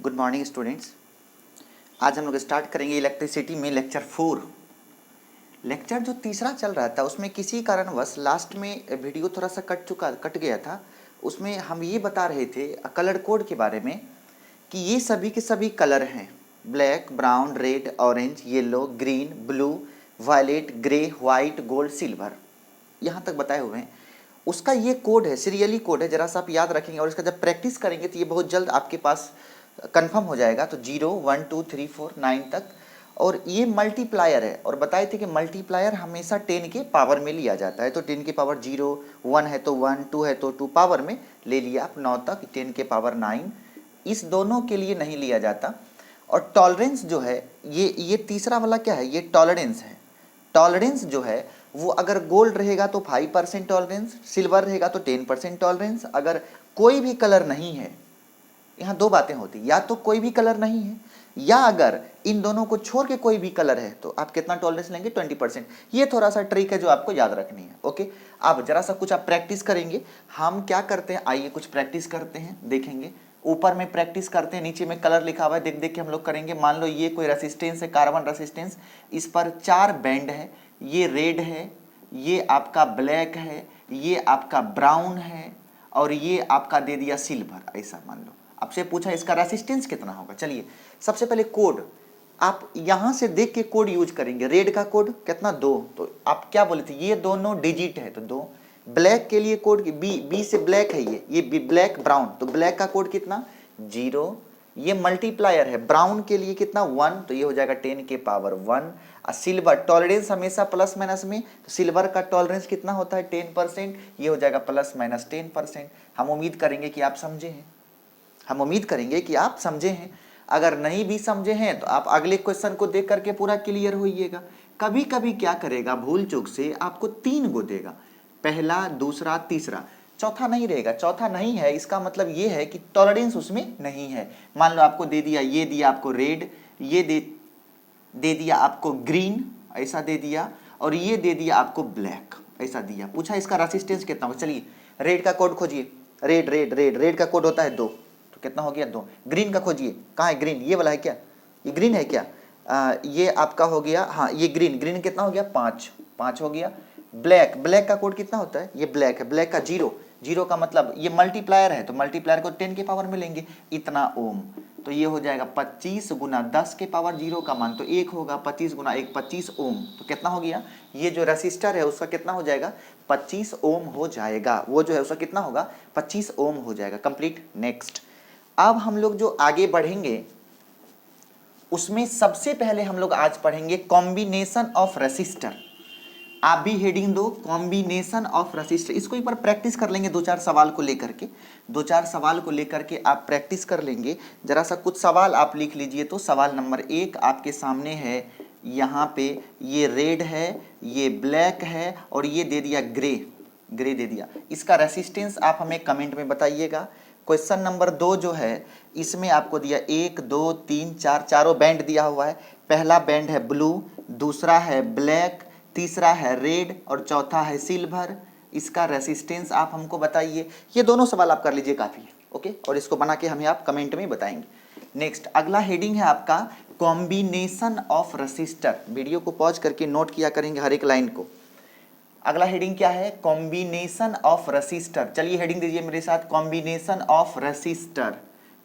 Good morning students. आज हम लोग स्टार्ट करेंगे इलेक्ट्रिसिटी में लेक्चर 4। लेक्चर जो तीसरा चल रहा था उसमें किसी कारणवश लास्ट में वीडियो थोड़ा सा कट गया था। उसमें हम ये बता रहे थे कलर कोड के बारे में कि ये सभी के सभी कलर हैं, black, brown, red, orange, yellow, green, blue, violet, grey, white, gold, silver, यहाँ तक बताए हुए हैं। उसका ये कोड है, सीरियली कोड है, जरा सा आप याद रखेंगे और इसका जब प्रैक्टिस करेंगे तो ये बहुत जल्द आपके पास कंफर्म हो जाएगा। तो 0 1 2 3 4 9 तक, और ये मल्टीप्लायर है। और बताए थे कि मल्टीप्लायर हमेशा 10 के पावर में लिया जाता है। तो 10 के पावर 0, 1 है तो 1, 2 है तो 2 पावर में ले लिया आप 9 तक, 10 के पावर 9 इस दोनों के लिए नहीं लिया जाता। और टॉलरेंस जो है ये तीसरा वाला क्या है, ये टॉलरेंस है। टॉलरेंस जो है वो अगर गोल्ड रहेगा तो 5% टॉलरेंस, सिल्वर रहेगा तो 10% टॉलरेंस। अगर कोई भी कलर नहीं है, यहाँ दो बातें होती, या तो कोई भी कलर नहीं है, या अगर इन दोनों को छोड़ के कोई भी कलर है तो आप कितना टॉलरेंस लेंगे, 20%। ये थोड़ा सा ट्रिक है जो आपको याद रखनी है। ओके, अब जरा सा कुछ आप प्रैक्टिस करेंगे। हम क्या करते हैं, आइए कुछ प्रैक्टिस करते हैं, देखेंगे। ऊपर में प्रैक्टिस करते हैं, नीचे में कलर लिखा हुआ है, देख देख के हम लोग करेंगे। मान लो ये कोई रेसिस्टेंस है, कार्बन रेसिस्टेंस, इस पर 4 बैंड है, ये रेड है, ये आपका ब्लैक है, ये आपका ब्राउन है, और ये आपका दे दिया सिल्वर। ऐसा मान लो आपसे पूछा इसका रेसिस्टेंस कितना होगा। चलिए सबसे पहले कोड आप यहां से देख के कोड यूज करेंगे। रेड का कोड कितना, 2, तो आप क्या बोले थे, ये दोनों डिजिट है तो 2। ब्लैक के लिए कोड बी से ब्लैक है, ये ब्लैक ब्राउन, तो ब्लैक का कोड कितना, 0। ये मल्टीप्लायर है, ब्राउन के लिए कितना, 1, तो ये हो जाएगा 10 के पावर 1। सिल्वर टॉलरेंस हमेशा प्लस माइनस में, तो सिल्वर का टॉलरेंस कितना होता है, 10%, ये हो जाएगा प्लस माइनस 10%। हम उम्मीद करेंगे कि आप समझे हैं, हम उम्मीद करेंगे कि आप समझे हैं। अगर नहीं भी समझे हैं तो आप अगले क्वेश्चन को देख करके पूरा क्लियर होइएगा। कभी कभी क्या करेगा, भूल चूक से आपको 3 गो देगा, पहला, दूसरा, तीसरा, चौथा नहीं रहेगा। चौथा नहीं है इसका मतलब ये है कि टॉलरेंस उसमें नहीं है। मान लो आपको दे दिया, ये दिया आपको रेड, ये दे दिया आपको ग्रीन, ऐसा दे दिया, और ये दे दिया आपको ब्लैक, ऐसा दिया। पूछा इसका रेसिस्टेंस कितना होगा। चलिए रेड का कोड खोजिए, रेड का कोड होता है 2, तो कितना हो गया, 2। ग्रीन का खोजिए, कहाँ है ग्रीन, ये वाला है क्या, ये ग्रीन है क्या, ये आपका हो गया, हाँ ये ग्रीन कितना हो गया, 5 हो गया। ब्लैक का कोड कितना होता है, ये ब्लैक है, ब्लैक का 0 का मतलब ये मल्टीप्लायर है, तो मल्टीप्लायर को 10 के पावर में लेंगे, इतना ओम, तो ये हो जाएगा 25 गुना 10 के पावर 0 का मान तो 1 होगा, 25 गुना 1 25 ओम, तो कितना हो गया, ये जो रेसिस्टर है उसका कितना हो जाएगा, 25 ओम हो जाएगा। वो जो है उसका कितना होगा, 25 ओम हो जाएगा। कंप्लीट। नेक्स्ट, अब हम लोग जो आगे बढ़ेंगे उसमें सबसे पहले हम लोग आज पढ़ेंगे कॉम्बिनेशन ऑफ रेसिस्टर। आप भी हेडिंग दो, कॉम्बिनेशन ऑफ रेसिस्टर। इसको एक बार प्रैक्टिस कर लेंगे, 2-4 सवाल को लेकर के, 2-4 सवाल को लेकर के आप प्रैक्टिस कर लेंगे। जरा सा कुछ सवाल आप लिख लीजिए। तो सवाल नंबर 1 आपके सामने है, यहाँ पे ये रेड है, ये ब्लैक है, और ये दे दिया ग्रे दे दिया। इसका रेसिस्टेंस आप हमें कमेंट में बताइएगा। क्वेश्चन नंबर 2 जो है इसमें आपको दिया 1 2 3 4, चारों बैंड दिया हुआ है। पहला बैंड है ब्लू, दूसरा है ब्लैक, तीसरा है रेड, और चौथा है सिल्वर। इसका रेसिस्टेंस आप हमको बताइए। ये दोनों सवाल आप कर लीजिए, काफ़ी है। ओके, और इसको बना के हमें आप कमेंट में बताएंगे। नेक्स्ट, अगला हेडिंग है आपका कॉम्बिनेशन ऑफ रेसिस्टर। वीडियो को पॉज करके नोट किया करेंगे हर एक लाइन को। अगला हेडिंग क्या है, कॉम्बिनेशन ऑफ रेसिस्टर। चलिए हेडिंग दीजिए मेरे साथ, कॉम्बिनेशन ऑफ रेसिस्टर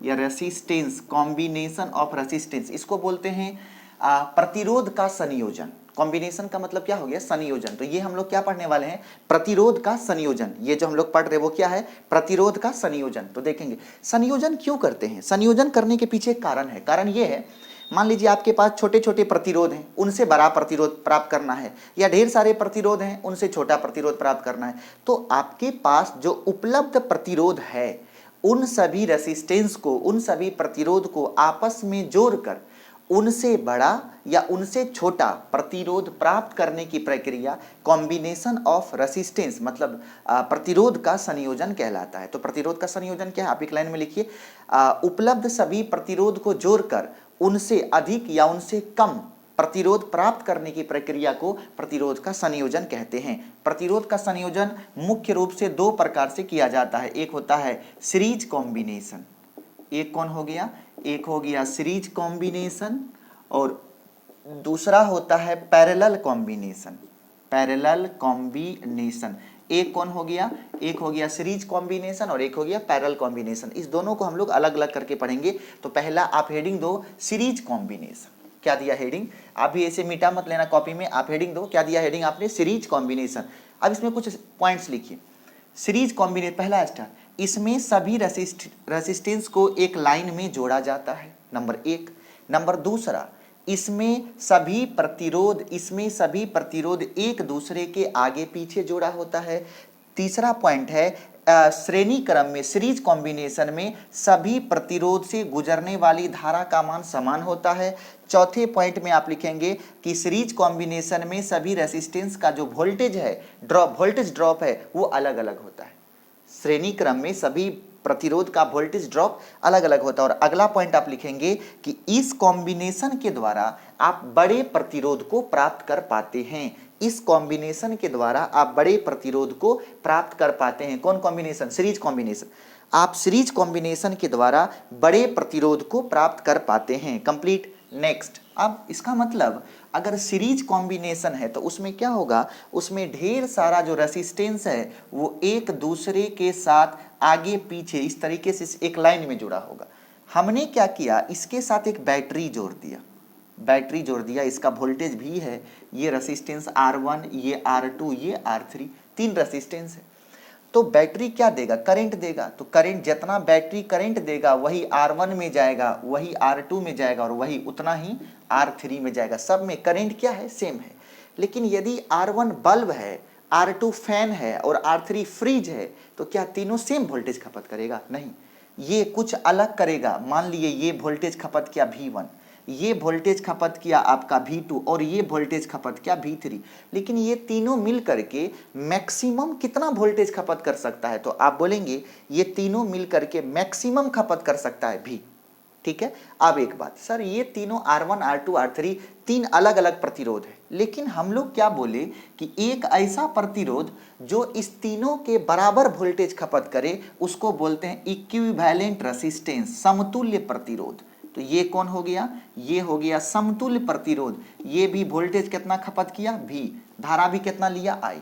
या रेसिस्टेंस। कॉम्बिनेशन ऑफ रेसिस्टेंस, इसको बोलते हैं प्रतिरोध का संयोजन। कॉम्बिनेशन का मतलब क्या हो गया, संयोजन। तो ये हम लोग क्या पढ़ने वाले हैं, प्रतिरोध का संयोजन। ये जो हम लोग पढ़ रहे हैं वो क्या है, प्रतिरोध का संयोजन। तो देखेंगे संयोजन क्यों करते हैं। संयोजन करने के पीछे एक कारण है। कारण ये है, मान लीजिए आपके पास छोटे छोटे प्रतिरोध हैं, उनसे बड़ा प्रतिरोध प्राप्त करना है, या ढेर सारे प्रतिरोध हैं, उनसे छोटा प्रतिरोध प्राप्त करना है। तो आपके पास जो उपलब्ध प्रतिरोध है उन सभी रेसिस्टेंस को, उन सभी प्रतिरोध को आपस में जोड़कर उनसे बड़ा या उनसे छोटा प्रतिरोध प्राप्त करने की प्रक्रिया कॉम्बिनेशन ऑफ रेसिस्टेंस मतलब प्रतिरोध का संयोजन कहलाता है। तो प्रतिरोध का संयोजन क्या है, आप एक लाइन में लिखिए, उपलब्ध सभी प्रतिरोध को जोड़कर उनसे अधिक या उनसे कम प्रतिरोध प्राप्त करने की प्रक्रिया को प्रतिरोध का संयोजन कहते हैं। प्रतिरोध का संयोजन मुख्य रूप से 2 प्रकार से किया जाता है। एक होता है सीरीज कॉम्बिनेशन, एक कौन हो गया, एक हो गया सीरीज कॉम्बिनेशन और दूसरा होता है पैरेलल कॉम्बिनेशन। पैरेलल कॉम्बिनेशन एक कौन हो गया, एक हो गया सीरीज कॉम्बिनेशन और एक हो गया पैरेलल कॉम्बिनेशन। इस दोनों को हम लोग अलग अलग करके पढ़ेंगे। तो पहला आप हेडिंग दो सीरीज कॉम्बिनेशन। क्या दिया हेडिंग, आप भी ऐसे मीठा मत लेना कॉपी में, आप हेडिंग दो, क्या दिया हेडिंग आपने, सीरीज कॉम्बिनेशन। अब इसमें कुछ पॉइंट्स लिखिए। सीरीज कॉम्बिनेशन पहला स्टार, इसमें सभी रेसिस्टेंस को एक लाइन में जोड़ा जाता है, नंबर एक। नंबर दूसरा, इसमें सभी प्रतिरोध एक दूसरे के आगे पीछे जोड़ा होता है। तीसरा पॉइंट है श्रेणी क्रम में सीरीज कॉम्बिनेशन में सभी प्रतिरोध से गुजरने वाली धारा का मान समान होता है। चौथे पॉइंट में आप लिखेंगे कि सीरीज कॉम्बिनेशन में सभी रेसिस्टेंस का जो वोल्टेज ड्रॉप है वो अलग अलग होता है। श्रेणी क्रम में सभी प्रतिरोध का वोल्टेज ड्रॉप अलग अलग होता है। और अगला पॉइंट आप लिखेंगे कि इस कॉम्बिनेशन के द्वारा आप बड़े प्रतिरोध को प्राप्त कर पाते हैं। इस कॉम्बिनेशन के द्वारा आप बड़े प्रतिरोध को प्राप्त कर पाते हैं। कौन कॉम्बिनेशन, सीरीज कॉम्बिनेशन। आप सीरीज कॉम्बिनेशन के द्वारा बड़े प्रतिरोध को प्राप्त कर पाते हैं। कंप्लीट। नेक्स्ट, अब इसका मतलब अगर सीरीज कॉम्बिनेशन है तो उसमें क्या होगा, उसमें ढेर सारा जो रेसिस्टेंस है वो एक दूसरे के साथ आगे पीछे इस तरीके से एक लाइन में जुड़ा होगा। हमने क्या किया, इसके साथ एक बैटरी जोड़ दिया, इसका वोल्टेज भी है, ये रेसिस्टेंस R1, ये R2, ये R3, तीन रेसिस्टेंस है। तो बैटरी क्या देगा, करंट देगा। तो करंट जितना बैटरी करंट देगा वही R1 में जाएगा, वही R2 में जाएगा और वही उतना ही R3 में जाएगा। सब में करंट क्या है, सेम है। लेकिन यदि R1 बल्ब है, R2 फैन है और R3 फ्रिज है तो क्या तीनों सेम वोल्टेज खपत करेगा, नहीं, ये कुछ अलग करेगा। मान लिए ये वोल्टेज खपत किया V1, ये वोल्टेज खपत किया आपका V2 और ये वोल्टेज खपत किया V3, लेकिन ये तीनों मिल करके मैक्सिमम कितना वोल्टेज खपत कर सकता है, तो आप बोलेंगे ये तीनों मिल करके मैक्सिमम खपत कर सकता है V। ठीक है। अब एक बात सर, ये तीनों R1, R2, R3 तीन अलग अलग प्रतिरोध है, लेकिन हम लोग क्या बोले कि एक ऐसा प्रतिरोध जो इस तीनों के बराबर वोल्टेज खपत करे उसको बोलते हैं इक्विवेलेंट रेसिस्टेंस, समतुल्य प्रतिरोध। तो ये कौन हो गया, ये हो गया समतुल्य प्रतिरोध। ये भी वोल्टेज कितना खपत किया V, धारा भी कितना लिया I।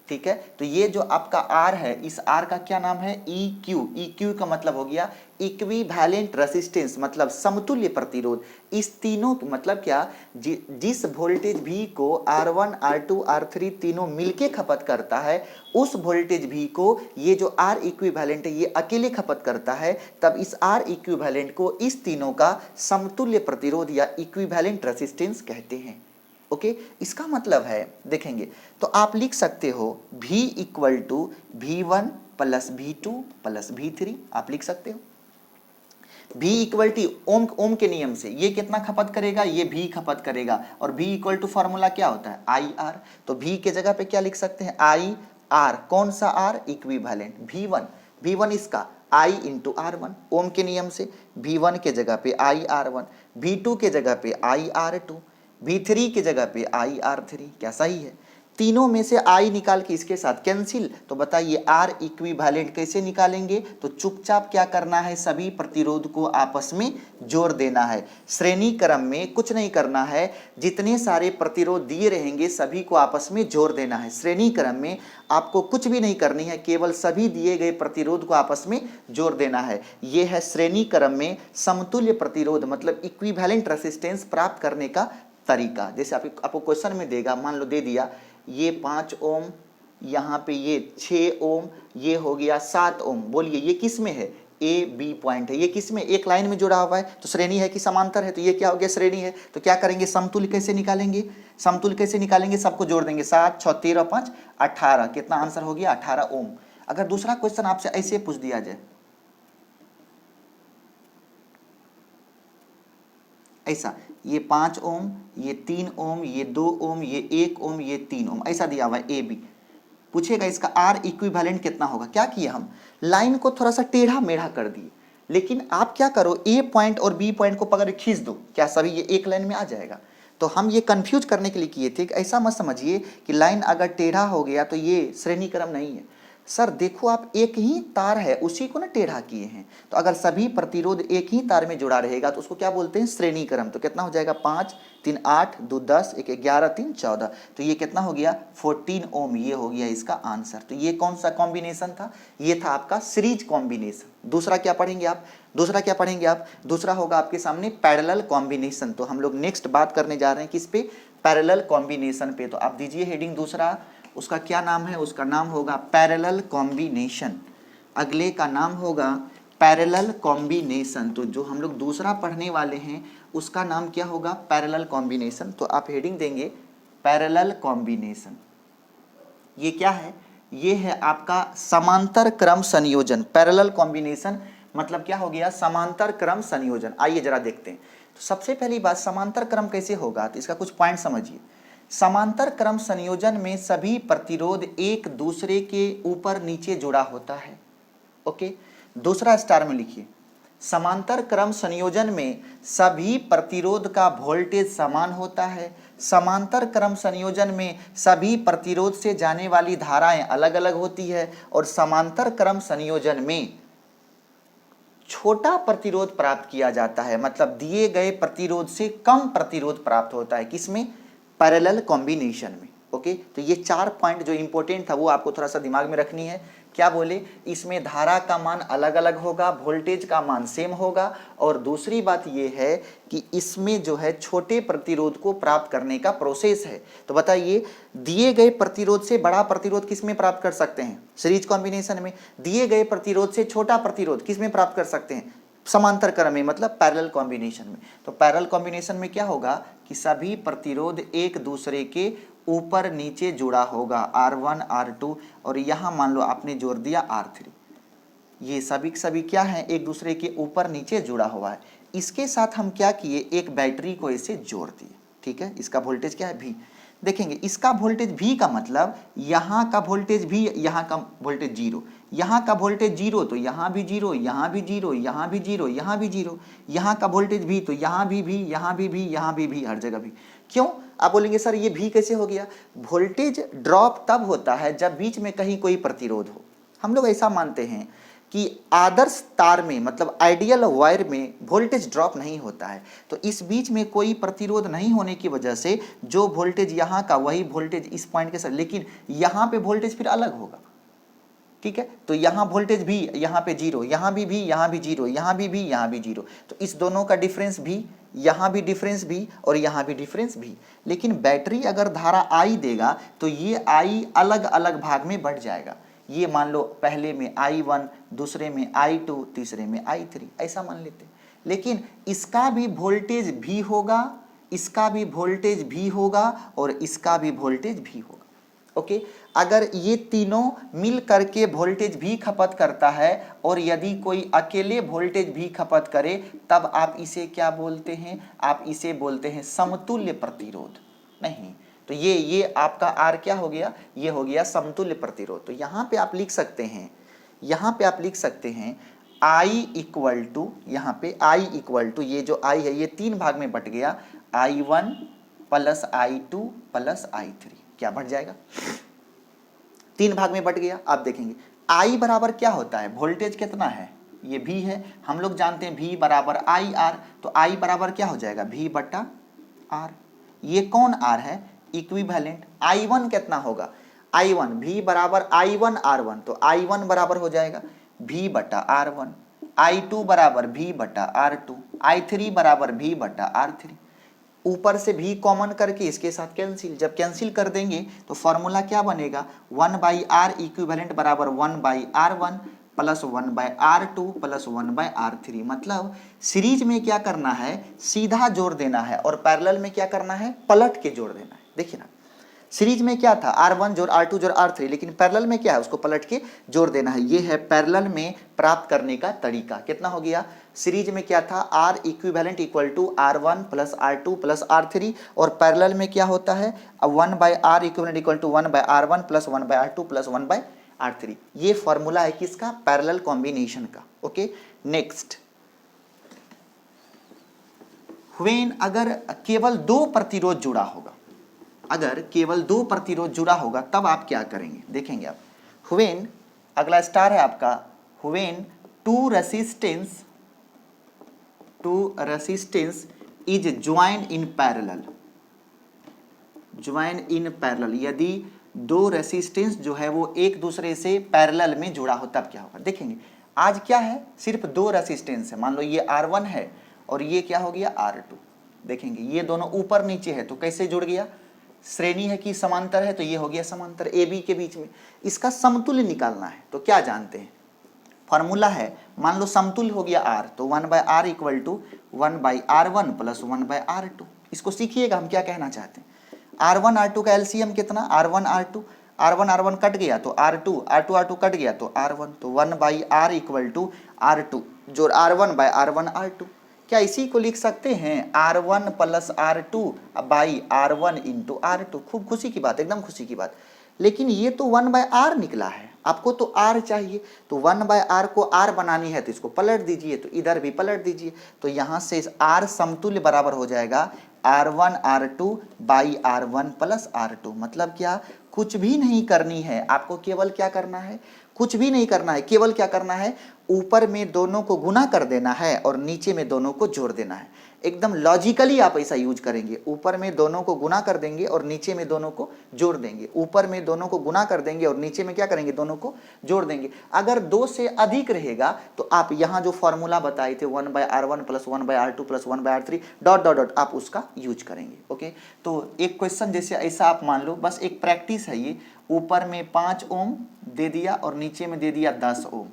ठीक है। तो ये जो आपका R है, इस R का क्या नाम है, EQ का मतलब हो गया इक्विवेलेंट रेसिस्टेंस, मतलब समतुल्य प्रतिरोध। इस तीनों मतलब क्या, जिस वोल्टेज V को R1, R2, R3 तीनों मिलके खपत करता है, उस वोल्टेज V को ये जो R इक्विवेलेंट है ये अकेले खपत करता है, तब इस R इक्विवेलेंट को इस तीनों का समतुल्य प्रतिरोध या इक्विवेलेंट रेसिस्टेंस कहते हैं। ओके, इसका मतलब है देखेंगे तो आप लिख सकते हो V equal to V1 plus V2 plus V3, आप लिख सकते हो। V इक्वल टू ओम के नियम से ये कितना खपत करेगा, ये V खपत करेगा, और V इक्वल टू फॉर्मूला क्या होता है, IR। तो V के जगह पे क्या लिख सकते हैं, IR। कौन सा R, इक्विवेलेंट V1 इसका I इंटू R1, ओम के नियम से V1 के जगह पे IR1, V2 के जगह पे IR2, V3 की जगह पे IR3। क्या सही है, तीनों में से I निकाल के इसके साथ कैंसिल। तो बताइए R इक्विवेलेंट कैसे निकालेंगे, तो चुपचाप क्या करना है, सभी प्रतिरोध को आपस में जोड़ देना है। श्रेणी क्रम में कुछ नहीं करना है, जितने सारे प्रतिरोध दिए रहेंगे सभी को आपस में जोड़ देना है। श्रेणी क्रम में आपको कुछ भी नहीं करनी है, केवल सभी दिए गए प्रतिरोध को आपस में जोड़ देना है। यह है श्रेणी क्रम में समतुल्य प्रतिरोध मतलब इक्विवेलेंट रेसिस्टेंस प्राप्त करने का तरीका। जैसे आपको क्वेश्चन में देगा, मान लो दे दिया ये 5 ओम, यहाँ पे ये 6 ओम, ये हो गया 7 ओम। बोलिए ये किस में है, A B पॉइंट है, ये किस में, एक लाइन में जुड़ा हुआ है, तो श्रेणी है कि समांतर है, तो ये क्या हो गया, श्रेणी है। तो क्या करेंगे, समतुल्य कैसे निकालेंगे, सबको जोड़ देंगे, 7 6 13 5 18, कितना आंसर हो गया 18 ओम। अगर दूसरा क्वेश्चन आपसे ऐसे पूछ दिया जाए, ऐसा, ये 5 ओम, ये 3 ओम, ये 2 ओम, ये 1 ओम, ये 3 ओम, ऐसा दिया हुआ है A B। पूछेगा इसका R इक्विवेलेंट कितना होगा। क्या किया, हम लाइन को थोड़ा सा टेढ़ा मेढ़ा कर दिए, लेकिन आप क्या करो, A पॉइंट और B पॉइंट को पकड़ खींच दो, क्या सभी ये एक लाइन में आ जाएगा। तो हम ये कंफ्यूज करने के लिए किए थे कि ऐसा मत समझिए कि लाइन अगर टेढ़ा हो गया तो ये श्रेणी क्रम नहीं है। सर देखो आप एक ही तार है उसी को ना टेढ़ा किए हैं, तो अगर सभी प्रतिरोध एक ही तार में जुड़ा रहेगा तो उसको क्या बोलते हैं, श्रेणी क्रम। तो कितना हो जाएगा, 5 3 8 2 10 1 11 3 14, तो ये कितना हो गया 14 ओम, ये हो गया इसका आंसर। तो ये कौन सा कॉम्बिनेशन था, ये था आपका सीरीज कॉम्बिनेशन। दूसरा क्या पढ़ेंगे आप, दूसरा होगा आपके सामने पैरेलल कॉम्बिनेशन। तो हम लोग नेक्स्ट बात करने जा रहे हैं किस पे, पैरेलल कॉम्बिनेशन पे। तो आप दीजिए हेडिंग दूसरा, उसका क्या नाम है, उसका नाम होगा पैरेलल कॉम्बिनेशन। अगले का नाम होगा पैरेलल कॉम्बिनेशन। तो जो हम लोग दूसरा पढ़ने वाले हैं उसका नाम क्या होगा, पैरेलल कॉम्बिनेशन। तो आप हेडिंग देंगे पैरेलल कॉम्बिनेशन। ये क्या है, ये है आपका समांतर क्रम संयोजन। पैरेलल कॉम्बिनेशन मतलब क्या हो गया, समांतर क्रम संयोजन। आइए जरा देखते हैं। तो सबसे पहली बात, समांतर क्रम कैसे होगा, तो इसका कुछ पॉइंट समझिए। समांतर क्रम संयोजन में सभी प्रतिरोध एक दूसरे के ऊपर नीचे जुड़ा होता है। ओके, दूसरा स्टार में लिखिए, समांतर क्रम संयोजन में सभी प्रतिरोध का वोल्टेज समान होता है। समांतर क्रम संयोजन में सभी प्रतिरोध से जाने वाली धाराएं अलग अलग होती है। और समांतर क्रम संयोजन में छोटा प्रतिरोध प्राप्त किया जाता है, मतलब दिए गए प्रतिरोध से कम प्रतिरोध प्राप्त होता है, किसमें, पैरेलल कॉम्बिनेशन में। ओके, तो ये 4 पॉइंट जो इंपॉर्टेंट था वो आपको थोड़ा सा दिमाग में रखनी है। क्या बोले, इसमें धारा का मान अलग अलग होगा, वोल्टेज का मान सेम होगा, और दूसरी बात ये है कि इसमें जो है छोटे प्रतिरोध को प्राप्त करने का प्रोसेस है। तो बताइए, दिए गए प्रतिरोध से बड़ा प्रतिरोध किस में प्राप्त कर सकते हैं, सीरीज कॉम्बिनेशन में। दिए गए प्रतिरोध से छोटा प्रतिरोध किस में प्राप्त कर सकते हैं, समांतर क्रम में, मतलब पैरेलल कॉम्बिनेशन में। तो पैरेलल कॉम्बिनेशन में क्या होगा कि सभी प्रतिरोध एक दूसरे के ऊपर नीचे जुड़ा होगा, R1 R2, और यहाँ मान लो आपने जोड़ दिया R3। ये सभी क्या है, एक दूसरे के ऊपर नीचे जुड़ा हुआ है। इसके साथ हम क्या किए, एक बैटरी को इसे जोड़ दिए। ठीक है, इसका वोल्टेज क्या है, V। देखेंगे इसका वोल्टेज V का मतलब यहाँ का वोल्टेज V, यहाँ का वोल्टेज 0, यहाँ का वोल्टेज 0 तो यहाँ भी 0, यहाँ भी 0, यहाँ भी 0, यहाँ भी 0, यहाँ का वोल्टेज V तो यहाँ भी V, यहाँ भी V, यहाँ भी V, हर जगह भी। क्यों, आप बोलेंगे सर ये भी कैसे हो गया, वोल्टेज ड्रॉप तब होता है जब बीच में कहीं कोई प्रतिरोध हो। हम लोग ऐसा मानते हैं कि आदर्श तार में, मतलब आइडियल वायर में वोल्टेज ड्रॉप नहीं होता है। तो इस बीच में कोई प्रतिरोध नहीं होने की वजह से जो वोल्टेज यहाँ का वही वोल्टेज इस पॉइंट के साथ, लेकिन यहाँ पे वोल्टेज फिर अलग होगा। ठीक है, तो यहाँ वोल्टेज भी, यहाँ पे 0, यहाँ भी 0, यहाँ भी 0, यहाँ भी यहाँ भी 0, तो इस दोनों का डिफरेंस भी, यहाँ भी डिफरेंस भी, और यहाँ भी डिफरेंस भी। लेकिन बैटरी अगर धारा I देगा तो ये I अलग अलग भाग में बढ़ जाएगा। ये मान लो पहले में I1, दूसरे में I2, तीसरे में I3, ऐसा मान लेते। लेकिन इसका भी वोल्टेज भी होगा, इसका भी वोल्टेज भी होगा, और इसका भी वोल्टेज भी होगा। ओके, अगर ये तीनों मिल करके वोल्टेज भी खपत करता है, और यदि कोई अकेले वोल्टेज भी खपत करे, तब आप इसे क्या बोलते हैं, आप इसे बोलते हैं समतुल्य प्रतिरोध। नहीं, तो ये आपका R क्या हो गया, ये हो गया समतुल्य प्रतिरोध। तो यहाँ पे आप लिख सकते हैं, यहाँ पे आप लिख सकते हैं I इक्वल टू, यहाँ पे I इक्वल टू, ये जो I है ये 3 भाग में बट गया, I1 plus I2 plus I3, क्या बढ़ जाएगा, 3 भाग में बट गया। आप देखेंगे I बराबर क्या होता है, वोल्टेज कितना है, ये V है, हम लोग जानते हैं V बराबर IR, तो I बराबर क्या हो जाएगा, V बटा R। ये कौन R है, इक्विवेलेंट। I1 कितना होगा, I1 V बराबर I1 R1, तो I1 बराबर हो जाएगा V बटा R1, I2 बराबर V बटा R2, I3 बराबर V बटा R3। ऊपर से भी कॉमन करके इसके साथ कैंसिल, जब कैंसिल कर देंगे तो फॉर्मूला क्या बनेगा, 1/R इक्विवेलेंट बराबर 1/R1 plus 1/R2 plus 1/R3। मतलब सीरीज में क्या करना है, सीधा जोड़ देना है, और पैरेलल में क्या करना है, पलट के जोड़ देना है। देखिए ना, सीरीज में क्या था, R1 जोड़ R2 जोड़ R3, लेकिन पैरेलल में क्या है, उसको पलट के जोड़ देना है। ये है पैरेलल में प्राप्त करने का तरीका। कितना हो गया, सीरीज में क्या था, R equivalent equal to R1 plus R2 plus R3, और पैरेलल में क्या होता है, 1/R equivalent equal to 1/R1 plus 1/R2 plus 1/R3। ये फॉर्मूला है किसका, पैरेलल कॉम्बिनेशन का। ओके, नेक्स्ट, व्हेन अगर केवल 2 प्रतिरोध जुड़ा होगा, अगर केवल 2 प्रतिरोध जुड़ा होगा तब आप क्या करेंगे, देखेंगे आप। व्हेन अगला स्टार है आपका when two resistance is join in parallel. Join in parallel, यदि दो रेसिस्टेंस जो है वो एक दूसरे से पैरेलल में जुड़ा हो तब क्या होगा। देखेंगे आज क्या है, सिर्फ दो रेसिस्टेंस है। मान लो ये R1 है और ये क्या हो गया R2। देखेंगे ये दोनों ऊपर नीचे है तो कैसे जुड़ गया, श्रेणी है कि समांतर है, तो ये हो गया समांतर ए बी के बीच में। इसका समतुल्य निकालना है तो क्या जानते हैं, फॉर्मूला है, मान लो समतुल्य हो गया R, तो 1/R equal to 1/R1 plus 1/R2। इसको सीखिएगा हम क्या कहना चाहते हैं। R1 R2 का एलसीएम कितना, R1 R2, R1 R1 cut गया तो R2, R2 R2 कट गया तो R1, तो 1/R इक्वल टू R2 जोड़ R1/R1 R2। क्या इसी को लिख सकते हैं R1 plus R2/R1 into R2। खूब खुशी की बात, एकदम खुशी की बात। लेकिन ये तो 1/R निकला है, आपको तो R चाहिए, तो 1/R को R बनानी है तो इसको पलट दीजिए, तो इधर भी पलट दीजिए, तो यहाँ से R समतुल्य बराबर हो जाएगा R1 R2/R1 प्लस R2। मतलब क्या, कुछ भी नहीं करनी है आपको, केवल क्या करना है, कुछ भी नहीं करना है, केवल क्या करना है, ऊपर में दोनों को गुना कर देना है और नीचे में दोनों को जोड़ देना है। एकदम लॉजिकली आप ऐसा यूज करेंगे, ऊपर में दोनों को गुना कर देंगे और नीचे में दोनों को जोड़ देंगे। ऊपर में दोनों को गुना कर देंगे और नीचे में क्या करेंगे, दोनों को जोड़ देंगे। अगर 2 से अधिक रहेगा तो आप यहाँ जो फॉर्मूला बताए थे 1/R1 plus 1/R2 plus 1/R3 dot dot dot, आप उसका यूज करेंगे। ओके, तो एक क्वेश्चन जैसे ऐसा आप मान लो, बस एक प्रैक्टिस है ये। ऊपर में 5 ओम दे दिया और नीचे में दे दिया 10 ओम।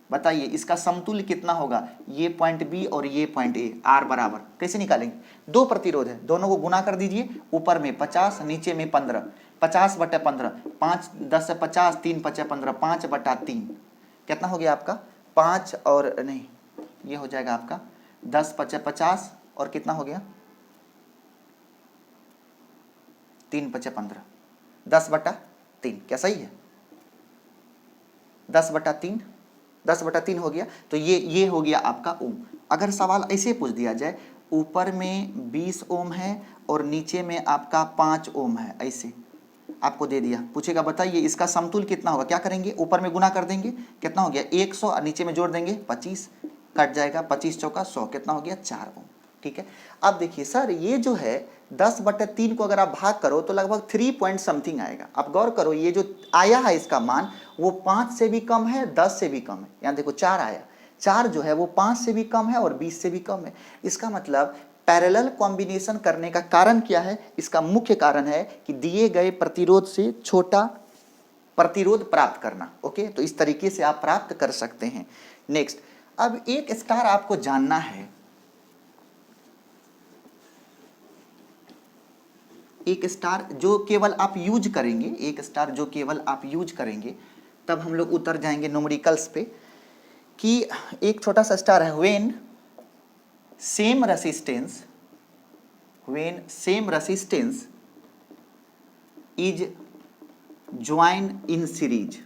बताइए इसका समतुल्य कितना होगा, ये पॉइंट बी और ये पॉइंट ए, आर बराबर कैसे निकालेंगे। दो प्रतिरोध है, दोनों को गुना कर दीजिए, ऊपर में 50 नीचे में 15, 50/15, 5 10 से 50, 3 5 15, 5/3 कितना हो गया आपका 5 और नहीं ये हो जाएगा आपका 10 5 50 और कितना हो गया 3 5 15, 10/3। क्या सही है, 10/3, 10/3 हो गया। तो ये हो गया आपका ओम। अगर सवाल ऐसे पूछ दिया जाए, ऊपर में 20 ओम है और नीचे में आपका 5 ओम है, ऐसे आपको दे दिया, पूछेगा बताइए इसका समतुल्य कितना होगा। क्या करेंगे, ऊपर में गुना कर देंगे, कितना हो गया 100 और नीचे में जोड़ देंगे 25, कट जाएगा 25 चौका 100, कितना हो गया 4 ओम। ठीक है, अब देखिए सर ये जो है 10/3 को अगर आप भाग करो तो लगभग 3 पॉइंट समथिंग आएगा। आप गौर करो ये जो आया है इसका मान वो 5 से भी कम है, 10 से भी कम है। यहाँ देखो 4 आया, 4 जो है वो 5 से भी कम है और 20 से भी कम है। इसका मतलब पैरेलल कॉम्बिनेशन करने का कारण क्या है, इसका मुख्य कारण है कि दिए गए प्रतिरोध से छोटा प्रतिरोध प्राप्त करना। ओके, तो इस तरीके से आप प्राप्त कर सकते हैं। नेक्स्ट, अब एक स्टार आपको जानना है, एक स्टार जो केवल आप यूज करेंगे, एक स्टार जो केवल आप यूज करेंगे, तब हम लोग उतर जाएंगे न्यूमेरिकल्स पे, कि एक छोटा सा स्टार है when same resistance is join in series.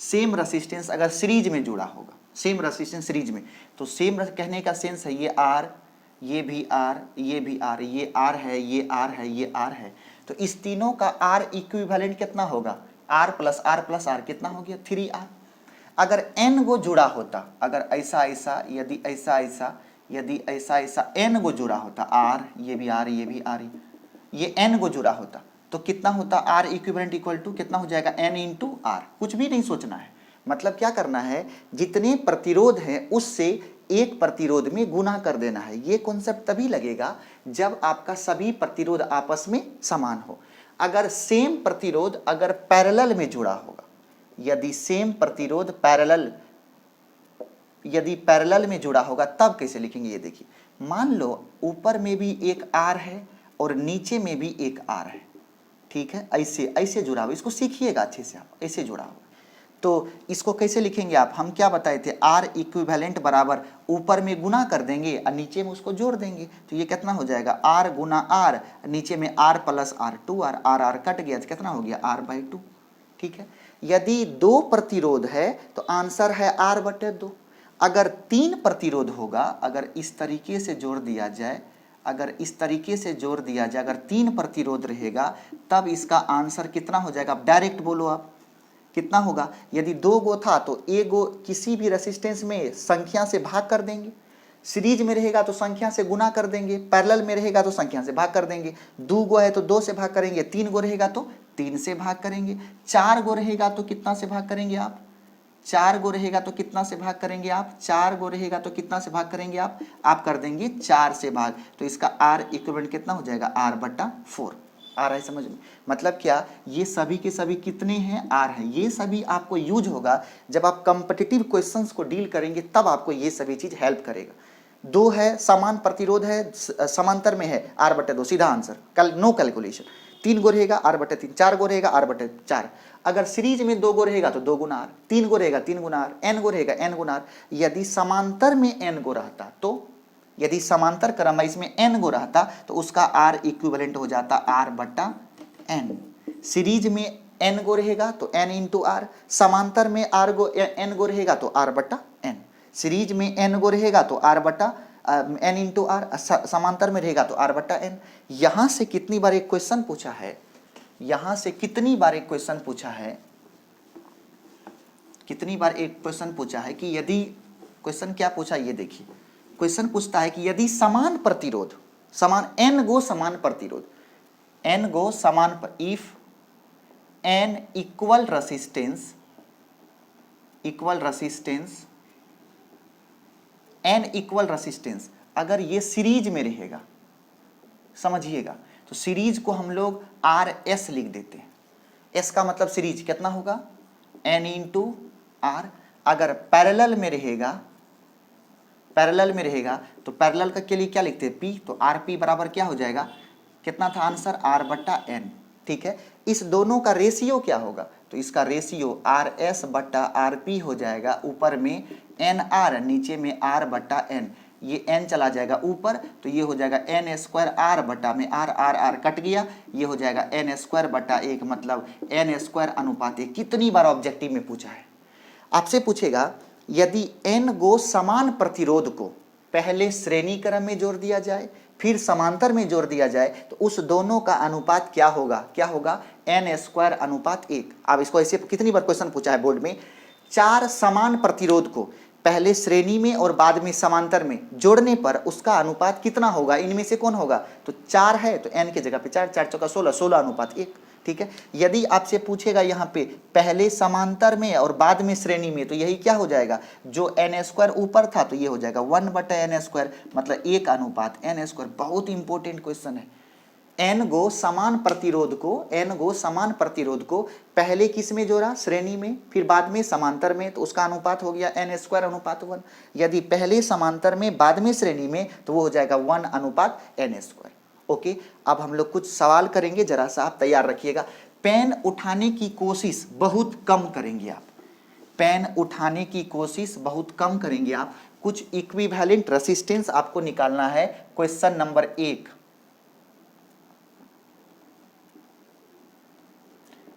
Same resistance अगर सीरीज में जुड़ा होगा, सेम रेसिस्टेंस सीरीज में, तो सेम कहने का सेंस है ये R, ये भी R, ये भी R, ये R है, ये R है, ये R है, तो इस तीनों का R इक्विवेलेंट कितना होगा, R प्लस R कितना हो गया 3R। अगर N गो जुड़ा होता, अगर ऐसा ऐसा, यदि ऐसा ऐसा, यदि ऐसा ऐसा N गो जुड़ा होता, R ये भी R, ये भी R, ये N गो जुड़ा होता, तो कितना होता R इक्विवेलेंट इक्वल टू कितना हो जाएगा N इंटू R। कुछ भी नहीं सोचना है, मतलब क्या करना है, जितने प्रतिरोध हैं उससे एक प्रतिरोध में गुना कर देना है। ये कॉन्सेप्ट तभी लगेगा जब आपका सभी प्रतिरोध आपस में समान हो। अगर सेम प्रतिरोध अगर पैरेलल में जुड़ा होगा, यदि सेम प्रतिरोध यदि पैरेलल में जुड़ा होगा तब कैसे लिखेंगे, ये देखिए, मान लो ऊपर में भी एक R है और नीचे में भी एक R है, ठीक है, ऐसे ऐसे जुड़ा हुआ, इसको सीखिएगा अच्छे से, आप ऐसे जुड़ा हुआ, तो इसको कैसे लिखेंगे आप, हम क्या बताए थे, R इक्विवेलेंट बराबर ऊपर में गुना कर देंगे और नीचे में उसको जोड़ देंगे, तो ये कितना हो जाएगा R गुना R, नीचे में R plus R 2R, R cut गया तो कितना हो गया R/2। ठीक है, यदि 2 प्रतिरोध है तो आंसर है R/2। अगर 3 प्रतिरोध होगा, अगर इस तरीके से जोड़ दिया जाए, अगर इस तरीके से जोड़ दिया जाए, अगर 3 प्रतिरोध रहेगा तब इसका आंसर कितना हो जाएगा, आप डायरेक्ट बोलो, आप कितना होगा, यदि 2 गो था तो ए गो किसी भी रेसिस्टेंस में संख्या से भाग कर देंगे, सीरीज में रहेगा तो संख्या से गुना कर देंगे, पैरेलल में रहेगा तो संख्या से भाग कर देंगे। 2 गो है तो 2 से भाग करेंगे, 3 गो रहेगा तो 3 से भाग करेंगे, 4 गो रहेगा तो कितना से भाग करेंगे आप, 4 गो रहेगा तो कितना से भाग करेंगे आप, 4 गो रहेगा तो कितना से भाग करेंगे आप कर देंगे 4 से भाग। तो इसका आर इक्विवेलेंट कितना हो जाएगा, r/4। आ रहा है समझ में, मतलब क्या, ये सभी के सभी कितने हैं, आर हैं। ये सभी आपको यूज होगा जब आप कॉम्पिटिटिव क्वेश्चंस को डील करेंगे, तब आपको ये सभी चीज हेल्प करेगा। 2 है, समान प्रतिरोध है, समांतर में है, r/2 सीधा आंसर, कल नो कैलकुलेशन। 3 गो रहेगा r/3, 4 गो रहेगा r/4। अगर सीरीज में 2 गो रहेगा तो 2 गुना r, 3 गो रहेगा 3 गुना r, n गो रहेगा n गुना r। यदि समांतर में n गो रहता तो, यदि समांतर क्रम इसमें n गो रहता तो उसका r इक्विवेलेंट हो जाता r/n। सीरीज में n गो रहेगा तो n इंटू आर, समांतर में n गो रहेगा तो r/n। सीरीज में n गो रहेगा तो n इंटू आर, समांतर में रहेगा तो r/n। यहां से कितनी बार एक क्वेश्चन पूछा है, यहां से कितनी बार एक क्वेश्चन पूछा है, कितनी बार एक क्वेश्चन पूछा है कि यदि, क्वेश्चन क्या पूछा ये देखिए, क्वेश्चन पूछता है कि यदि समान प्रतिरोध, समान n गो समान प्रतिरोध, n गो समान, if n equal resistance, n equal resistance, अगर ये सीरीज में रहेगा, समझिएगा, तो सीरीज को हम लोग RS लिख देते हैं। S का मतलब सीरीज कितना होगा, n इंटू आर। अगर पैरेलल में रहेगा, तो पैरेलल का के लिए क्या लिखते हैं, P, तो RP बराबर क्या हो जाएगा, कितना था आंसर, r/n। ठीक है, इस दोनों का रेशियो क्या होगा, तो इसका रेशियो RS/RP हो जाएगा, ऊपर में NR, नीचे में r/n। ये n चला जाएगा ऊपर, तो ये हो जाएगा n² r में r कट गया, ये हो जाएगा n²/1, मतलब n² अनुपात 1। कितनी बार ऑब्जेक्टिव में पूछा है, आपसे पूछेगा यदि n गो समान प्रतिरोध को पहले श्रेणी क्रम में जोड़ दिया जाए, फिर समांतर में जोड़ दिया जाए, तो उस दोनों का अनुपात क्या होगा, n²/1। अब इसको ऐसे कितनी बार क्वेश्चन पूछा है बोर्ड में, 4 समान प्रतिरोध को पहले श्रेणी में और बाद में समांतर में जोड़ने पर उसका अनुपात कितना होगा, इनमें से कौन होगा, तो 4 है तो n के जगह पे 4, 4 चौका 16, 16:1। ठीक है, यदि आपसे पूछेगा यहाँ पे पहले समांतर में और बाद में श्रेणी में, तो यही क्या हो जाएगा, जो n² ऊपर था तो ये हो जाएगा 1/n², मतलब 1:n²। बहुत इंपॉर्टेंट क्वेश्चन है। n गो समान प्रतिरोध को पहले किस में जोड़ा, श्रेणी में, फिर बाद में समांतर में, तो उसका अनुपात हो गया n²/1। यदि पहले समांतर में बाद में श्रेणी में, तो वो हो जाएगा 1/n²। ओके, अब हम लोग कुछ सवाल करेंगे, जरा सा आप तैयार रखिएगा। पेन उठाने की कोशिश बहुत कम करेंगे आप, पेन उठाने की कोशिश बहुत कम करेंगे आप। कुछ इक्विवेलेंट रेसिस्टेंस आपको निकालना है। क्वेश्चन नंबर 1,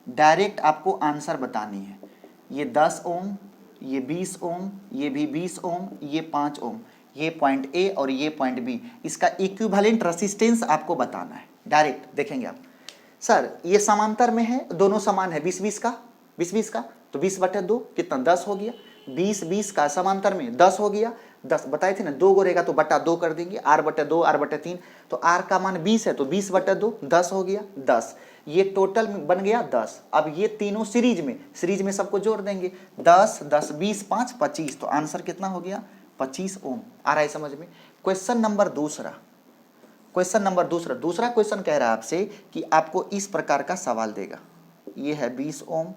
डायरेक्ट आपको आंसर बतानी है। ये 10 ओम, ये 20 ओम, ये भी 20 ओम, ये 5 ओम, ये पॉइंट ए और ये पॉइंट बी, इसका इक्विवेलेंट रेसिस्टेंस आपको बताना है। डायरेक्ट देखेंगे आप, सर ये समांतर में है, दोनों समान है, 20-20 का, 20-20 का, तो 20/2 कितना, 10 हो गया। 20-20 का समांतर में 10 हो गया, 10 बताए थे ना, 2 गो रहेगा तो बटा 2 कर देंगे, r/2, r/3, तो r का मान 20 है तो 20/2, 10 हो गया, 10। ये टोटल बन गया 10। अब ये तीनों सीरीज में सबको जोड़ देंगे, 10, 10, 20, 5, 25, तो आंसर कितना हो गया, 25 ओम। आ रहा है समझ में। क्वेश्चन नंबर दूसरा, दूसरा क्वेश्चन कह रहा है आपसे कि आपको इस प्रकार का सवाल देगा, ये है 20 ओम,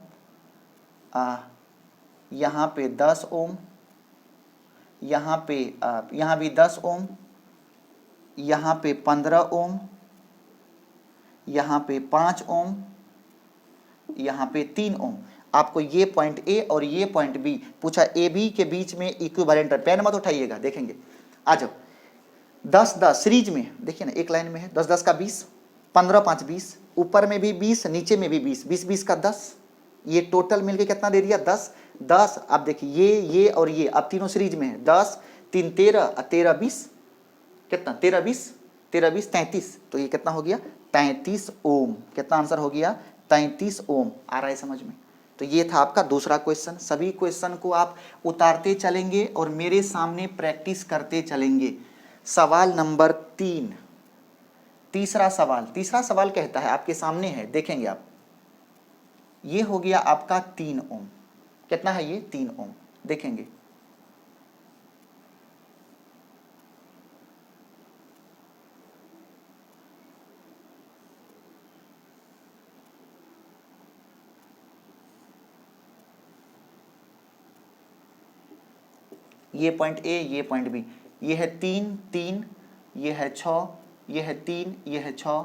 यहाँ पे 10 ओम, यहाँ भी 10 ओम, यहाँ पे 15 ओम, यहाँ पे 5 ओम, यहाँ पे 3 ओम। आपको ये पॉइंट ए और ये पॉइंट बी पूछा, ए बी के बीच में इक्विवेलेंट, पेन मत उठाइएगा, देखेंगे। आ जाओ, 10-10 सीरीज में देखिए ना, एक लाइन में है, 10-10 का 20, 15-5 20, ऊपर में भी 20, नीचे में भी 20, 20-20 का 10, ये टोटल मिलके कितना दे दिया, 10। अब देखिए ये और ये अब तीनों सीरीज में है, 10, 3, 13, 13, 20, कितना, 13, 20, 33, तो ये कितना हो गया, 33 ओम। कितना आंसर हो गया, 33 ओम। आ रहा है समझ में, तो ये था आपका दूसरा क्वेश्चन। सभी क्वेश्चन को आप उतारते चलेंगे और मेरे सामने प्रैक्टिस करते चलेंगे। सवाल नंबर 3, तीसरा सवाल कहता है, आपके सामने है, देखेंगे आप। ये हो गया आपका 3 ओम। कितना है ये? 3 ओम। देखेंगे ये पॉइंट ए, ये पॉइंट बी, ये है 3 3, ये है 6, ये है 3, ये है 6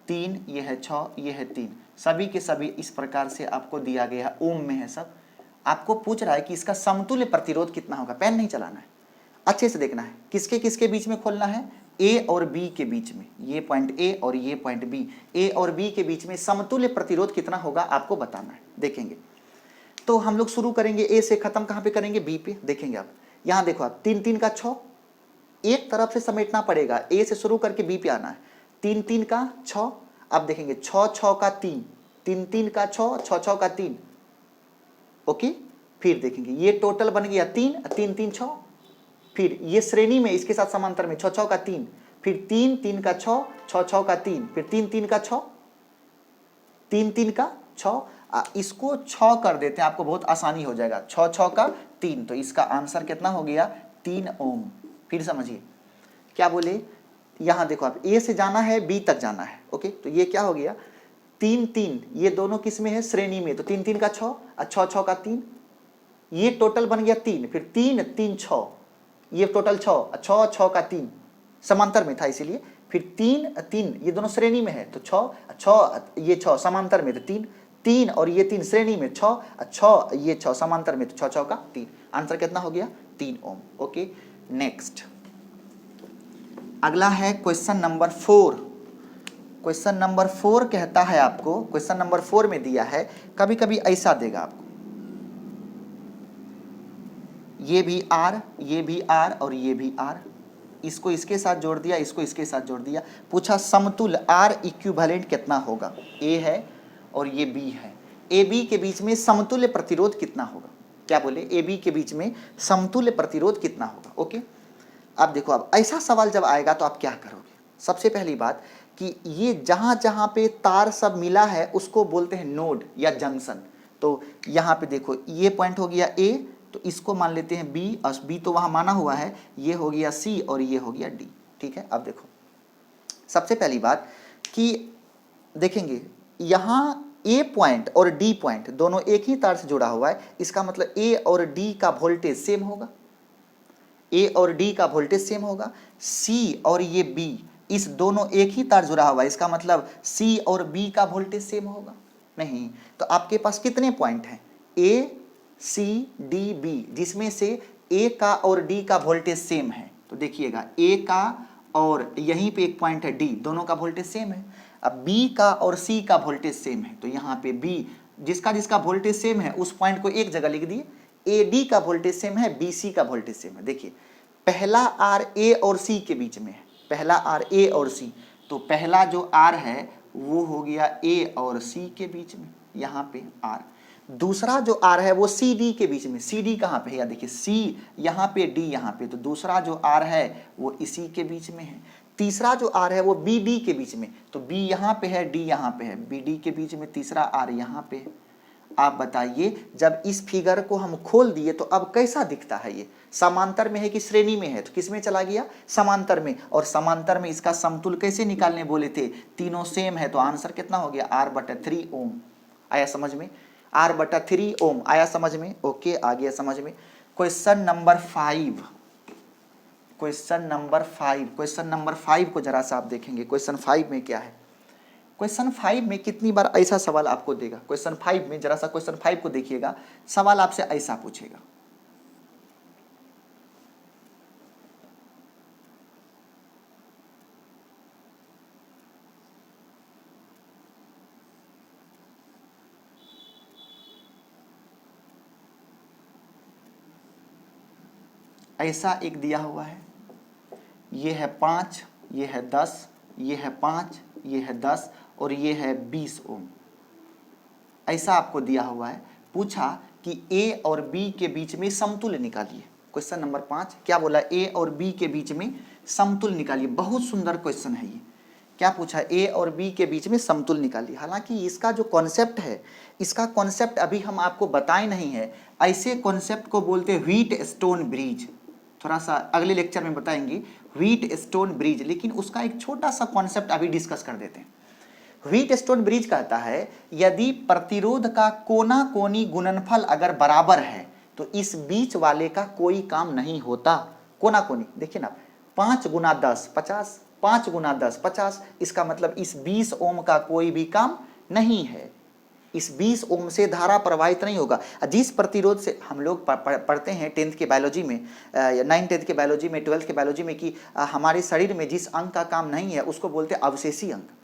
3, ये है 6, ये है 3, सभी के सभी इस प्रकार से आपको दिया गया है, ओम में है सब। आपको पूछ रहा है कि इसका समतुल्य प्रतिरोध कितना होगा। पेन नहीं चलाना है, अच्छे से देखना है। किसके किसके बीच में खोलना है? ए और बी के बीच में। ये पॉइंट ए और ये पॉइंट बी, ए और बी के बीच में समतुल्य प्रतिरोध कितना होगा आपको बताना है। देखेंगे तो हम लोग शुरू करेंगे ए से, खत्म कहां पे करेंगे? बी पे। देखेंगे आप, यहां देखो आप, 3 3 का 6, एक तरफ से समेटना पड़ेगा, ए से शुरू करके बी पे आना है। 3 3 का 6, अब देखेंगे 6 6 का 3, 3 3 का 6, 6 6 का 3, ओके। फिर देखेंगे ये टोटल बन गया 3 3 3 6, फिर ये श्रेणी में इसके साथ समांतर में 6 6 का 3, फिर 3 3 का 6, 6 6 का 3, फिर 3 3 का 6, 3 3 का 6, इसको 6 कर देते हैं, आपको बहुत आसानी हो जाएगा। 6 6 का 3, तो इसका आंसर कितना हो गया? 3 ओम। फिर समझिए क्या बोले, यहां देखो आप, ए से जाना है बी तक जाना है, ओके। तो ये क्या हो गया? 3 3, ये दोनों किस में है? श्रेणी में। तो 3 3 का 6, 6 6 का 3, ये टोटल बन गया 3, फिर 3 3 6, ये टोटल 6 6 6 का 3, समांतर में था इसीलिए। फिर 3 3, ये दोनों श्रेणी में है, तो 6 6, ये 6 समांतर में, तो 3 3 और ये 3 श्रेणी में, 6 6, ये 6 समांतर में, तो 6 6 का 3। आंसर कितना हो गया? 3 ओम, ओके। नेक्स्ट अगला है क्वेश्चन नंबर 4। क्वेश्चन नंबर 4 कहता है आपको, क्वेश्चन नंबर 4 में दिया है, कभी कभी ऐसा देगा आपको, ये भी आर, ये भी आर और ये भी आर, इसको इसके साथ जोड़ दिया, इसको इसके साथ जोड़ दिया। पूछा समतुल्य आर इक्विवेलेंट कितना होगा? ए है और ये बी है, ए बी के बीच में समतुल्य प्रतिरोध कितना होगा? क्या बोले? ए बी के बीच में समतुल्य प्रतिरोध कितना होगा, ओके। अब देखो, अब ऐसा सवाल जब आएगा तो आप क्या करोगे? सबसे पहली बात कि ये जहां जहां पे तार सब मिला है उसको बोलते हैं नोड या जंक्शन। तो यहाँ पे देखो, ये पॉइंट हो गया ए, तो इसको मान लेते हैं बी, और बी तो वहां माना हुआ है, ये हो गया सी और ये हो गया डी, ठीक है। अब देखो सबसे पहली बात कि देखेंगे यहाँ ए पॉइंट और डी पॉइंट दोनों एक ही तार से जुड़ा हुआ है, इसका मतलब ए और डी का वोल्टेज सेम होगा, ए और डी का वोल्टेज सेम होगा। सी और ये बी, इस दोनों एक ही तार जुड़ा हुआ है, इसका मतलब सी और बी का वोल्टेज सेम होगा। नहीं, तो आपके पास कितने पॉइंट हैं? ए सी डी बी, जिसमें से ए का और डी का वोल्टेज सेम है। तो देखिएगा, ए का और यहीं पे एक पॉइंट है डी, दोनों का वोल्टेज सेम है। अब बी का और सी का वोल्टेज सेम है, तो यहाँ पे बी, जिसका जिसका वोल्टेज सेम है उस पॉइंट को एक जगह लिख दिए। ए डी का वोल्टेज सेम है, बी सी का वोल्टेज सेम है। देखिए, पहला आर ए और सी के बीच में है, पहला आर ए और सी, तो पहला जो आर है वो हो गया ए और सी के बीच में, यहाँ पे आर। दूसरा जो आर है वो सी डी के बीच में, सी डी कहाँ पे है? या देखिए, सी यहाँ पे, डी यहाँ पे, तो दूसरा जो आर है वो इसी के बीच में है। तीसरा जो आर है वो बी डी के बीच में, तो बी यहाँ पे है, डी यहाँ पे है, बी डी के बीच में तीसरा आर यहाँ पे है। आप बताइए, जब इस फिगर को हम खोल दिए तो अब कैसा दिखता है? ये समांतर में है कि श्रेणी में है? तो किस में चला गया? समांतर में। और समांतर में इसका समतुल्य कैसे निकालने बोले थे? तीनों सेम है, तो आंसर कितना हो गया? R/3 ओम। आया समझ में? R/3 ओम आया समझ में? ओके, आ गया समझ में। Question number 5, question number 5, question number 5 को जरा सा आप देखेंगे। क्वेश्चन 5 में क्या है? क्वेश्चन 5 में कितनी बार ऐसा सवाल आपको देगा? क्वेश्चन 5 में जरा सा क्वेश्चन 5 को देखिएगा, सवाल आपसे ऐसा पूछेगा, ऐसा एक दिया हुआ है, ये है 5, ये है 10, ये है 5, ये है 10 और ये है 20 ओम। ऐसा आपको दिया हुआ है। पूछा कि ए और बी के बीच में समतुल्य निकालिए। क्वेश्चन नंबर 5 क्या बोला, ए और बी के बीच में समतुल्य निकालिए। बहुत सुंदर क्वेश्चन है ये। क्या पूछा, ए और बी के बीच में समतुल्य निकालिए। हालांकि इसका जो कॉन्सेप्ट है, इसका कॉन्सेप्ट अभी हम आपको बताए नहीं है। ऐसे कॉन्सेप्ट को बोलते हैं व्हीट स्टोन ब्रिज। थोड़ा सा अगले लेक्चर में बताएंगे व्हीट स्टोन ब्रिज, लेकिन उसका एक छोटा सा कॉन्सेप्ट अभी डिस्कस कर देते हैं। व्हीट स्टोन ब्रिज कहता है यदि प्रतिरोध का कोना कोनी गुणनफल अगर बराबर है तो इस बीच वाले का कोई काम नहीं होता। कोना कोनी देखिए ना, 5 गुना 10 50, 5 गुना 10 50, इसका मतलब इस 20 ओम का कोई भी काम नहीं है। इस 20 ओम से धारा प्रवाहित नहीं होगा। जिस प्रतिरोध से हम लोग पढ़ते हैं 10th के बायोलॉजी में, 9th 10th के बायोलॉजी में, 12th के बायोलॉजी में कि हमारे शरीर में जिस अंग का काम नहीं है उसको बोलते हैं अवशेषी अंग।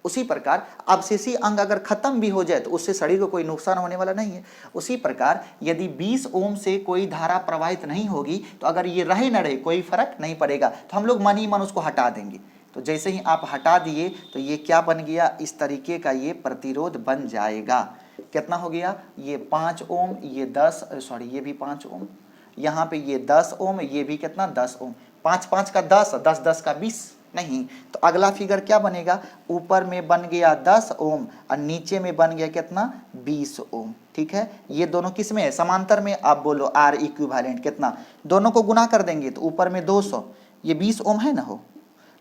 उसी प्रकार अवशेषी अंग अगर खत्म भी हो जाए तो उससे शरीर को कोई नुकसान होने वाला नहीं है। उसी प्रकार यदि 20 ओम से कोई धारा प्रवाहित नहीं होगी तो अगर ये रहे न रहे कोई फर्क नहीं पड़ेगा, तो हम लोग मन ही मन उसको हटा देंगे। तो जैसे ही आप हटा दिए तो ये क्या बन गया, इस तरीके का ये प्रतिरोध बन जाएगा। कितना हो गया, ये 5 ओम, ये 10, सॉरी ये भी 5 ओम, यहाँ पे ये 10 ओम, ये भी कितना 10 ओम, 5 5 का 10, 10 10 का 20 नहीं। तो अगला फिगर क्या बनेगा, ऊपर में बन गया 10 ओम और नीचे में बन गया कितना 20 ओम। ठीक है, ये दोनों किस में है, समांतर में। आप बोलो आर इक्विवेलेंट कितना, दोनों को गुना कर देंगे तो ऊपर में 200, ये 20 ओम है ना, हो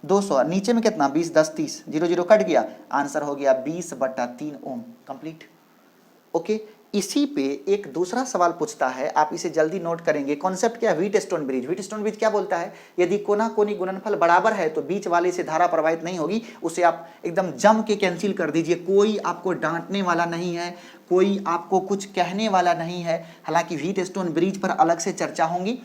200, नीचे में कितना 20 10 30, 0 0 कट गया, आंसर हो गया 20/3 ओम। कंप्लीट। ओके, इसी पे एक दूसरा सवाल पूछता है, आप इसे जल्दी नोट करेंगे। कॉन्सेप्ट क्या है, wheat stone bridge. Wheat stone bridge क्या बोलता है, यदि कोना कोनी गुणनफल बराबर है तो बीच वाले से धारा प्रवाहित नहीं होगी। उसे आप एकदम जम के कैंसिल कर दीजिए। कोई आपको डांटने वाला नहीं है, कोई आपको कुछ कहने वाला नहीं है। हालांकि व्हीट स्टोन ब्रिज पर अलग से चर्चा होंगी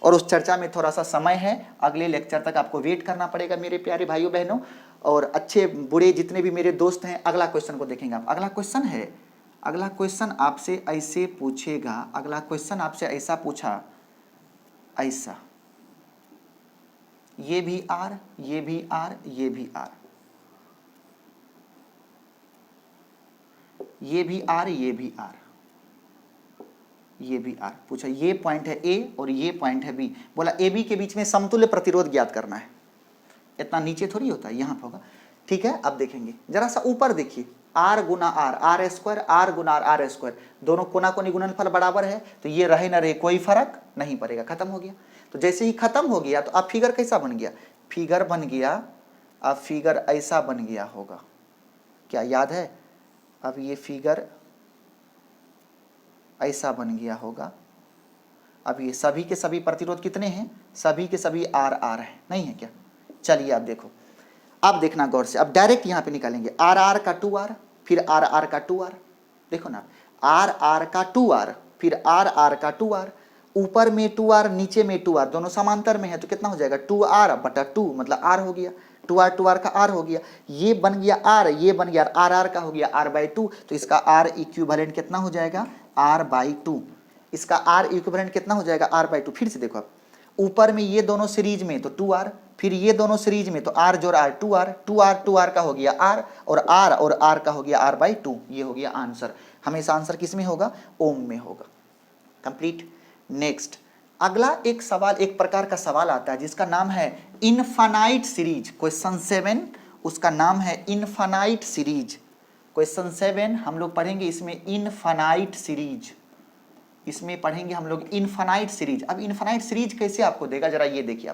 और उस चर्चा में थोड़ा सा समय है, अगले लेक्चर तक आपको वेट करना पड़ेगा मेरे प्यारे भाइयों बहनों। और अच्छे बुरे जितने भी मेरे दोस्त हैं, अगला क्वेश्चन को देखेंगे आप। अगला क्वेश्चन है, अगला क्वेश्चन आपसे ऐसे पूछेगा, अगला क्वेश्चन आपसे ऐसा पूछा, ऐसा, ये भी आर, ये भी आर, ये भी आर, ये भी आर, ये भी आर, ये भी आर पूछा। ये पॉइंट है ए और ये पॉइंट है बी। बोला ए बी के बीच में समतुल्य प्रतिरोध ज्ञात करना है। इतना नीचे थोड़ी होता है, यहां पर होगा। ठीक है, अब देखेंगे जरा सा ऊपर देखिए, आर गुना आर, आर स्क्वायर, आर गुना आर स्क्वायर, दोनों कोना कोनी गुणनफल बराबर है तो ये रहे ना रहे कोई फर्क नहीं पड़ेगा, खत्म हो गया। तो जैसे ही खत्म हो गया तो अब फिगर कैसा बन गया, फिगर बन गया, अब फिगर ऐसा बन गया होगा, क्या याद है। अब ये फिगर ऐसा बन गया होगा। अब ये सभी के सभी प्रतिरोध कितने हैं, सभी के सभी आर आर है, नहीं है क्या। चलिए अब देखो, अब देखना गौर से, अब डायरेक्ट यहां पे निकालेंगे। आर आर का 2r, फिर आर आर का 2r, देखो ना, आर आर का 2r, फिर आर आर का 2r, ऊपर में 2r नीचे में 2r, दोनों समांतर में है तो कितना हो जाएगा 2r/2, मतलब r हो गया, 2r का r हो गया, ये बन गया r, ये बन गया आर आर का हो गया r/2, तो इसका r इक्विवेलेंट कितना हो जाएगा r/2, इसका r इक्विवेलेंट कितना हो जाएगा r/2। फिर से देखो, अब ऊपर में ये दोनों सीरीज में तो 2r, फिर ये दोनों सीरीज में तो r जोड़ r 2r का हो गया r और r का हो गया r/2, ये हो गया आंसर। हमेशा आंसर किस में होगा, ओम में होगा। कंप्लीट। नेक्स्ट, अगला एक सवाल, एक प्रकार का सवाल आता है जिसका नाम है इनफाइनाइट सीरीज। क्वेश्चन 7 उसका नाम है इनफाइनाइट सीरीज। क्वेश्चन 7 हम लोग पढ़ेंगे इसमें इनफाइनाइट सीरीज, इसमें पढ़ेंगे हम लोग इनफाइनाइट सीरीज। अब इनफाइनाइट सीरीज कैसे आपको देगा, जरा ये देखिए,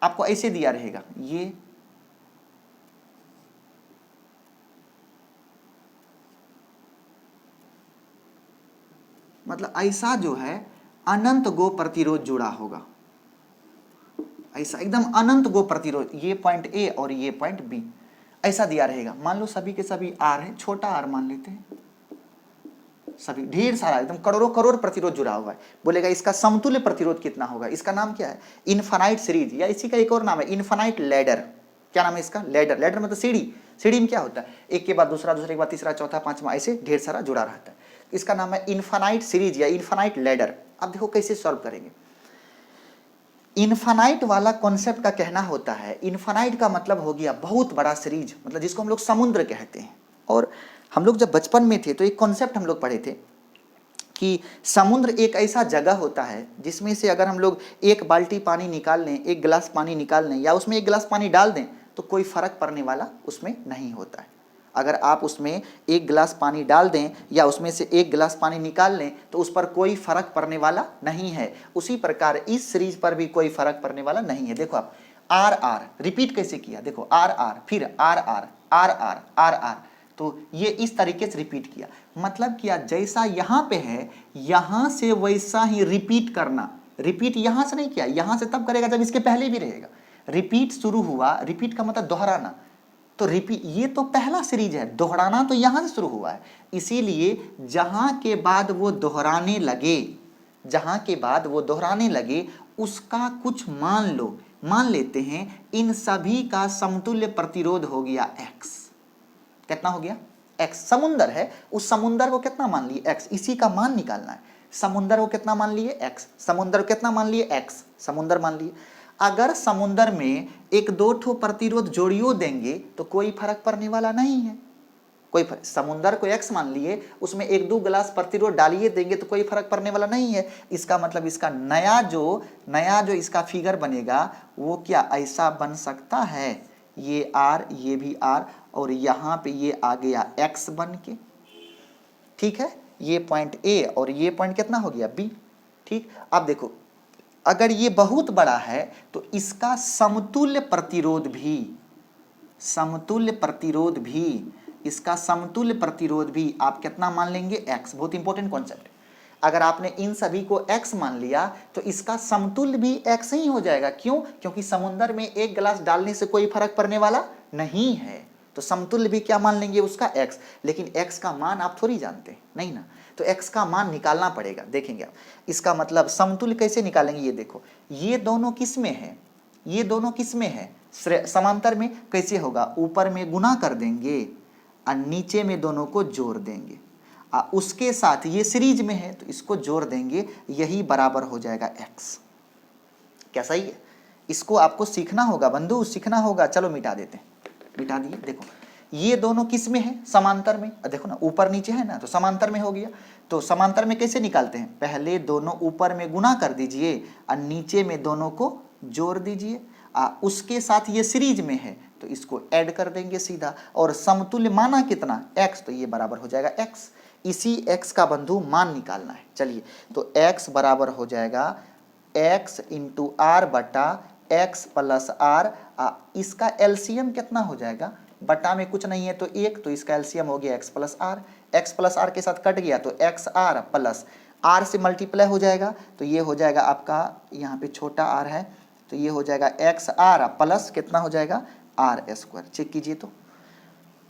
आपको ऐसे दिया रहेगा, ये मतलब ऐसा जो है अनंत गो प्रतिरोध जुड़ा होगा, ऐसा एकदम अनंत गो प्रतिरोध, ये पॉइंट ए और ये पॉइंट बी, ऐसा दिया रहेगा। मान लो सभी के सभी आर है, छोटा आर मान लेते हैं, सभी ढेर सारा एकदम करोड़ों करोड़ प्रतिरोध जुड़ा हुआ है। बोलेगा इसका समतुल्य प्रतिरोध कितना होगा, इसका नाम क्या है इनफाइनाइट सीरीज, या इसी का एक और नाम है इनफाइनाइट लैडर। क्या नाम है इसका, लैडर। लैडर मतलब सीढ़ी। सीढ़ी में क्या होता है, एक के बाद दूसरा, दूसरे के बाद तीसरा, चौथा, पांचवा, ऐसे ढेर सारा जुड़ा रहता है। इसका नाम है इनफाइनाइट सीरीज या इनफाइनाइट लैडर। अब देखो कैसे सॉल्व करेंगे। इनफाइनाइट वाला कॉन्सेप्ट का कहना होता है, इनफाइनाइट का मतलब हो गया बहुत बड़ा सीरीज, मतलब जिसको हम लोग समुद्र कहते हैं। और हम लोग जब बचपन में थे तो एक कॉन्सेप्ट हम लोग पढ़े थे, कि समुद्र एक ऐसा जगह होता है जिसमें से अगर हम लोग एक बाल्टी पानी निकाल लें, एक गिलास पानी निकाल लें या उसमें एक गिलास पानी डाल दें तो कोई फर्क पड़ने वाला उसमें नहीं होता है। अगर आप उसमें एक गिलास पानी डाल दें या उसमें से एक गिलास पानी निकाल लें तो उस पर कोई फर्क पड़ने वाला नहीं है। उसी प्रकार इस सीरीज पर भी कोई फर्क पड़ने वाला नहीं है। देखो आप आर आर रिपीट कैसे किया, देखो आर आर फिर R R R R R R, तो ये इस तरीके से रिपीट किया। मतलब क्या, जैसा यहां पे है यहां से वैसा ही रिपीट करना। रिपीट यहां से नहीं किया, यहां से तब करेगा जब इसके पहले भी रहेगा। रिपीट शुरू हुआ, रिपीट का मतलब दोहराना, तो रिपीट ये तो पहला सीरीज है, दोहराना तो यहां से शुरू हुआ है। इसीलिए जहां के बाद वो दोहराने लगे, जहां के बाद वो दोहराने लगे उसका कुछ मान लो। मान लेते हैं इन सभी का समतुल्य प्रतिरोध हो गया x। कितना हो गया x? समुंदर है, उस समुंदर को कितना मान लिए x, इसी का मान निकालना है। समुंदर को कितना मान लिए x, समुंदर को कितना मान लिए x, समुंदर मान लिए। अगर समुंदर में एक दो ठो प्रतिरोध जोड़ियों देंगे तो कोई फर्क पड़ने वाला नहीं है। कोई फर्क, समुंदर को x मान लिए, उसमें एक दो गिलास प्रतिरोध डालिए देंगे तो कोई फर्क पड़ने वाला नहीं है। इसका मतलब इसका नया जो इसका फिगर बनेगा वो क्या ऐसा बन सकता है, ये r ये भी r और यहां पे ये आ गया x बन के, ठीक है। ये पॉइंट A और ये पॉइंट कितना हो गया B, ठीक। अब देखो अगर ये बहुत बड़ा है तो इसका समतुल्य प्रतिरोध भी आप कितना मान लेंगे x। बहुत इंपॉर्टेंट कॉन्सेप्ट है। अगर आपने इन सभी को x मान लिया तो इसका समतुल्य भी x ही हो जाएगा। क्यों? क्योंकि समुद्र में एक गिलास डालने से कोई फर्क पड़ने वाला नहीं है, तो समतुल्य भी क्या मान लेंगे उसका x। लेकिन x का मान आप थोड़ी जानते नहीं ना, तो x का मान निकालना पड़ेगा। देखेंगे आप इसका मतलब समतुल्य कैसे निकालेंगे। ये देखो ये दोनों किस में है, ये दोनों किस में है, समांतर में। कैसे होगा, ऊपर में गुना कर देंगे और नीचे में दोनों को जोड़ देंगे। उसके साथ ये सीरीज में है तो इसको जोड़ देंगे, यही बराबर हो जाएगा x। क्या सही है? इसको आपको सीखना होगा बंधु, सीखना होगा। चलो मिटा देते हैं, मिटा दिए। देखो ये दोनों किस में है, समांतर में। देखो ना ऊपर नीचे है ना, तो समांतर में हो गया। तो समांतर में कैसे निकालते हैं, पहले दोनों ऊपर में गुना कर दीजिए और नीचे में दोनों को जोड़ दीजिए। उसके साथ ये सीरीज में है तो इसको ऐड कर देंगे सीधा। और समतुल्य माना कितना x, तो ये बराबर हो जाएगा x। इसी x का बंधु मान निकालना है। चलिए तो x बराबर हो जाएगा x इंटू आर बटा x प्लस आर। इसका एलसीएम कितना हो जाएगा, बटा में कुछ नहीं है तो एक, तो इसका एलसीएम हो गया x plus R. x plus R के साथ कट गया तो एक्स आर प्लस आर से मल्टीप्लाई हो जाएगा, तो ये हो जाएगा आपका, यहाँ पे छोटा r है तो ये हो जाएगा एक्स आर प्लस कितना हो जाएगा आर स्क्वायर। चेक कीजिए तो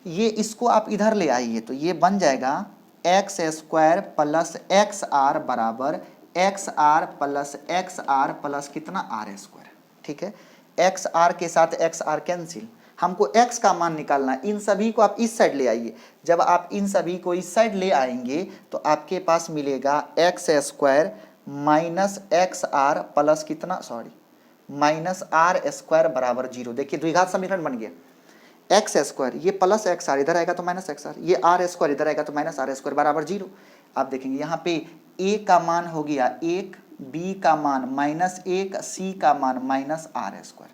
ये, इसको आप इधर ले आइए तो ये बन जाएगा x square plus x R बराबर एक्स आर प्लस कितना आर स्क्वायर, ठीक है। एक्स आर के साथ एक्स आर कैंसिल, हमको x का मान निकालना। इन सभी को आप इस साइड ले आइए। जब आप इन सभी को इस साइड ले आएंगे तो आपके पास मिलेगा x square minus x R plus कितना, माइनस आर स्क्वायर बराबर 0। देखिए द्विघात समीकरण बन गया। एक्स स्क्वायर ये प्लस एक्स आर इधर आएगा तो माइनस एक्स आर, ये आर स्क्वायर इधर आएगा तो माइनस आर स्क्वायर बराबर 0। आप देखेंगे यहाँ पे a का मान हो गया 1, b का मान -1, c का मान माइनस आर स्क्वायर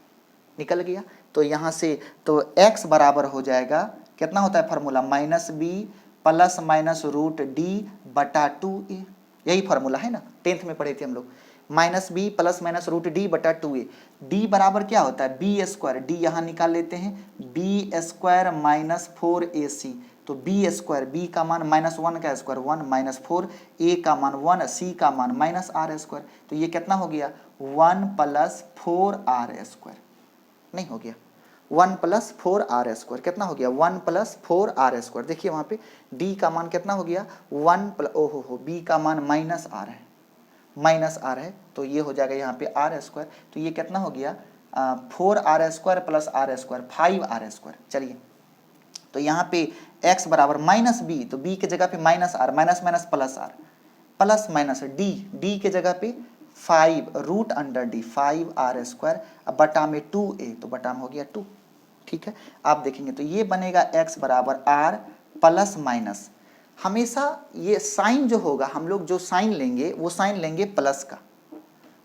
निकल गया। तो यहाँ से तो x बराबर हो जाएगा, कितना होता है formula, -b plus minus root D बटा 2a। यही फार्मूला है ना, 10th में पढ़े थे हम लोग। -b plus minus root D बटा 2a। d बराबर क्या होता है b स्क्वायर, d यहाँ निकाल लेते हैं, b स्क्वायर माइनस 4ac। तो b स्क्वायर, b का मान -1 का स्क्वायर 1 माइनस 4, a का मान 1, c का मान माइनस आर स्क्वायर। तो ये कितना हो गया 1 प्लस 4r स्क्वायर, नहीं हो गया 1 प्लस 4r स्क्वायर, कितना हो गया 1 प्लस 4r स्क्वायर। देखिए वहाँ पे d का मान कितना हो गया 1 प्लस, ओहो हो, b का मान -r है, -r है तो ये हो जाएगा यहाँ पे r स्क्वायर। तो ये कितना हो गया 4r square plus r square 5r square. चलिए तो यहाँ पे x बराबर -b, तो b के जगह पे -r, minus minus plus r, plus minus d के जगह पे 5 root under D 5r square, अब बटा में 2a, तो बटा में हो गया 2, ठीक है। आप देखेंगे तो ये बनेगा x बराबर r प्लस माइनस हमेशा ये साइन जो होगा, हम लोग जो साइन लेंगे वो साइन लेंगे प्लस का,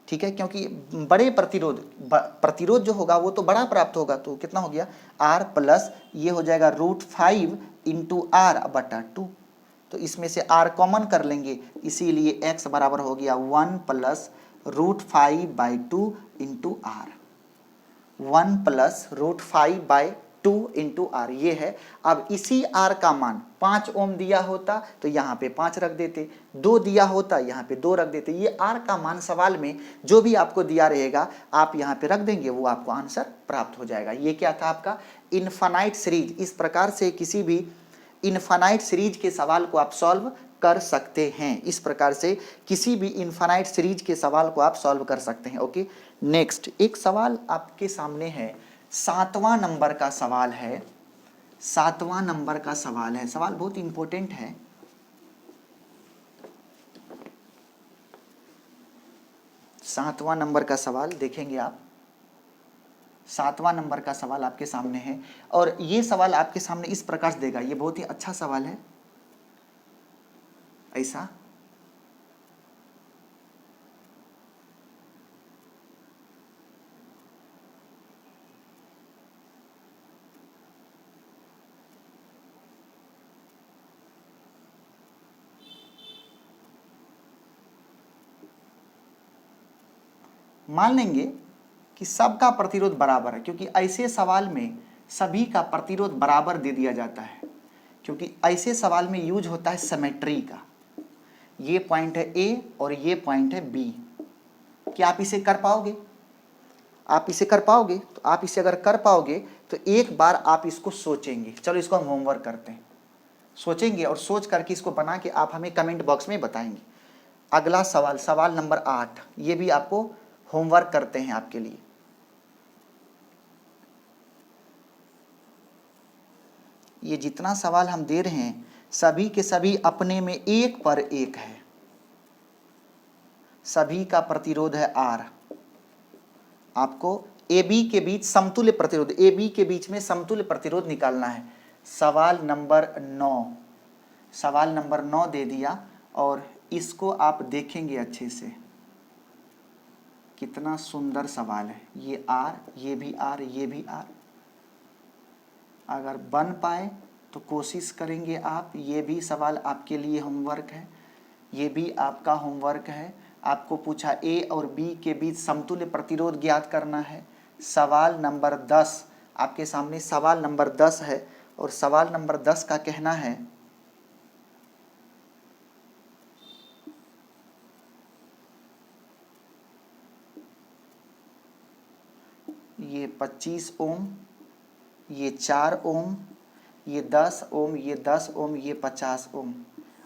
ठीक है, क्योंकि बड़े प्रतिरोध जो होगा वो तो बड़ा प्राप्त होगा, तो कितना हो गया R प्लस ये हो जाएगा √5 इंटू R/2। तो इसमें से R कॉमन कर लेंगे, इसीलिए x बराबर हो गया 1 plus √5/2 into R, 1 plus √5/2 into R ये है। अब इसी R का मान 5 ओम दिया होता तो यहाँ पे 5 रख देते, 2 दिया होता यहाँ पे 2 रख देते। ये R का मान सवाल में जो भी आपको दिया रहेगा आप यहाँ पे रख देंगे, वो आपको आंसर प्राप्त हो जाएगा। ये क्या था आपका इनफाइनाइट सीरीज। इस प्रकार से किसी भी इनफाइनाइट सीरीज के सवाल को आप सॉल्व कर सकते हैं। इस प्रकार से किसी भी इनफाइनाइट सीरीज के सवाल को आप सॉल्व कर सकते हैं। ओके, नेक्स्ट एक सवाल आपके सामने है, 7वां नंबर का सवाल है। 7वां नंबर का सवाल है, सवाल बहुत इंपॉर्टेंट है। सातवां नंबर का सवाल देखेंगे आप। 7वां नंबर का सवाल आपके सामने है और ये सवाल आपके सामने इस प्रकार से देगा। ये बहुत ही अच्छा सवाल है। ऐसा मान लेंगे कि सबका प्रतिरोध बराबर है, क्योंकि ऐसे सवाल में सभी का प्रतिरोध बराबर दे दिया जाता है, क्योंकि ऐसे सवाल में यूज होता है सिमेट्री का। ये पॉइंट है A और ये पॉइंट है B। क्या आप इसे कर पाओगे? आप इसे कर पाओगे? तो आप इसे अगर कर पाओगे तो एक बार आप इसको सोचेंगे। चलो इसको हम होमवर्क करते हैं। सोचेंगे और सोच करके इसको बना के आप हमें कमेंट बॉक्स में बताएंगे। अगला सवाल, सवाल नंबर 8, ये भी आपको होमवर्क करते हैं आपके लिए। ये जितना सवाल हम दे रहे हैं सभी के सभी अपने में एक पर एक है। सभी का प्रतिरोध है R। आपको AB के बीच समतुल्य प्रतिरोध, AB के बीच में समतुल्य प्रतिरोध निकालना है। सवाल नंबर 9, सवाल नंबर 9 दे दिया और इसको आप देखेंगे अच्छे से। कितना सुंदर सवाल है। ये R, ये भी R, ये भी R। अगर बन पाए तो कोशिश करेंगे आप। ये भी सवाल आपके लिए होमवर्क है, ये भी आपका होमवर्क है। आपको पूछा A और B के बीच समतुल्य प्रतिरोध ज्ञात करना है। सवाल नंबर 10 आपके सामने, सवाल नंबर 10 है और सवाल नंबर 10 का कहना है ये 25 ओम, ये 4 ओम, ये 10 ओम, ये 10 ओम, ये 50 ओम।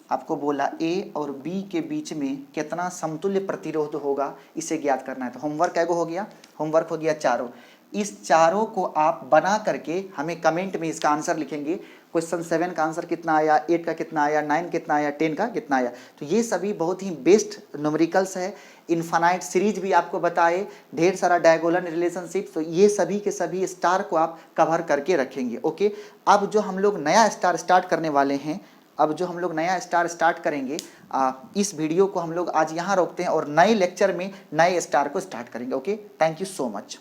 आपको बोला A और B के बीच में कितना समतुल्य प्रतिरोध होगा, इसे ज्ञात करना है। तो होमवर्क कैगो हो गया? होमवर्क हो गया चारों। इस चारों को आप बना करके हमें कमेंट में इसका आंसर लिखेंगे। क्वेश्चन 7 का आंसर कितना आया, 8 का कितना आया, 9 कितना आया, 10 का कितना आया। तो ये सभी बहुत ही बेस्ट न्यूमेरिकल्स है। इनफाइनाइट सीरीज भी आपको बताए, ढेर सारा डायगोनल रिलेशनशिप। तो ये सभी के सभी स्टार को आप कवर करके रखेंगे। ओके, अब जो हम लोग नया स्टार स्टार्ट करने वाले हैं, अब जो हम लोग नया स्टार स्टार्ट करेंगे, इस वीडियो को हम लोग आज यहाँ रोकते हैं और नए लेक्चर में नए स्टार को स्टार्ट करेंगे। Okay, thank you so much.